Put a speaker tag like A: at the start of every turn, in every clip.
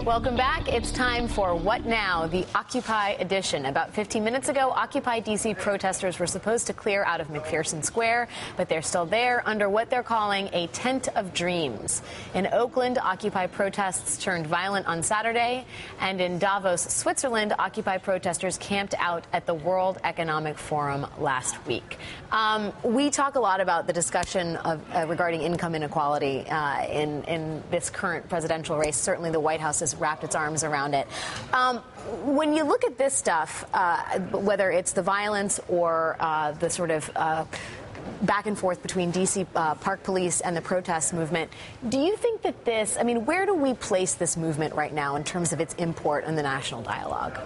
A: Welcome back. It's time for What Now, the Occupy edition. About 15 minutes ago, Occupy D.C. protesters were supposed to clear out of McPherson Square, but they're still there under what they're calling a tent of dreams. In Oakland, Occupy protests turned violent on Saturday, and in Davos, Switzerland, Occupy protesters camped out at the World Economic Forum last week. We talk a lot about the discussion of regarding income inequality in this current presidential race. Certainly the White House has wrapped its arms around it. When you look at this stuff, whether it's the violence or the sort of back and forth between D.C. Park Police and the protest movement, do you think that this, I mean, where do we place this movement right now in terms of its import in the national dialogue?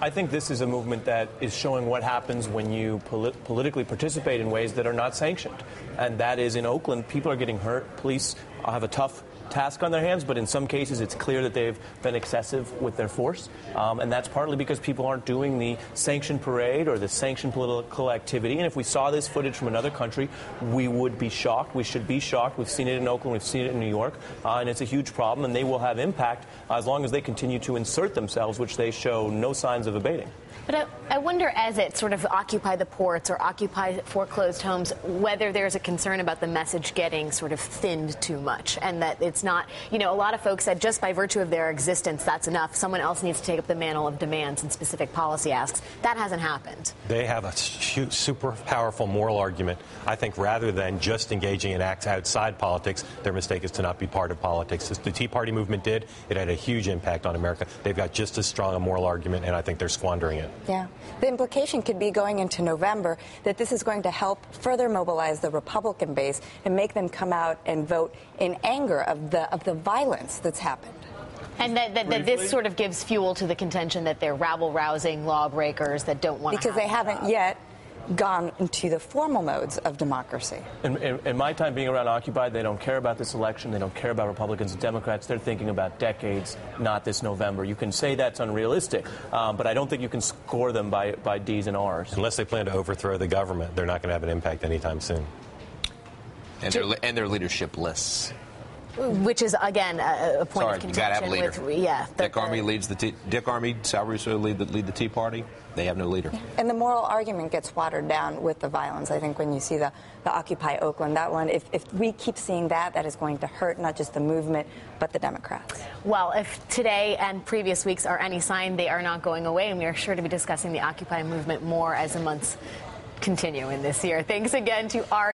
B: I think this is a movement that is showing what happens when you politically participate in ways that are not sanctioned. And that is, in Oakland, people are getting hurt. Police have a tough task on their hands, but in some cases it's clear that they've been excessive with their force. And that's partly because people aren't doing the sanctioned parade or the sanctioned political activity. And if we saw this footage from another country, we would be shocked. We should be shocked. We've seen it in Oakland. We've seen it in New York. And it's a huge problem, and they will have impact as long as they continue to insert themselves, which they show no signs of abating.
A: But I wonder, as it sort of Occupy the ports or Occupy foreclosed homes, whether there's a concern about the message getting sort of thinned too much, and that it's not, you know, a lot of folks said just by virtue of their existence, that's enough. Someone else needs to take up the mantle of demands and specific policy asks. That hasn't happened.
C: They have a super powerful moral argument. I think rather than just engaging in acts outside politics, their mistake is to not be part of politics. As the Tea Party movement did, it had a huge impact on America. They've got just as strong a moral argument, and I think they're squandering it.
D: Yeah. The implication could be going into November that this is going to help further mobilize the Republican base and make them come out and vote in anger of the violence that's happened.
A: And that this sort of gives fuel to the contention that they're rabble-rousing lawbreakers that don't want to
D: because they haven't yet gone into the formal modes of democracy.
B: In my time being around Occupy, they don't care about this election. They don't care about Republicans and Democrats. They're thinking about decades, not this November. You can say that's unrealistic, but I don't think you can score them by D's and R's.
C: Unless they plan to overthrow the government, they're not going to have an impact anytime soon.
E: And their leadership lists.
A: Which is, again, a point of contention.
E: You got to have a leader. Dick Armey leads Dick Armey, Sal Russo lead the Tea Party. They have no leader.
D: And the moral argument gets watered down with the violence. I think when you see the Occupy Oakland, that one, if we keep seeing that is going to hurt not just the movement, but the Democrats.
A: Well, if today and previous weeks are any sign, they are not going away, and we are sure to be discussing the Occupy movement more as the months continue in this year. Thanks again to our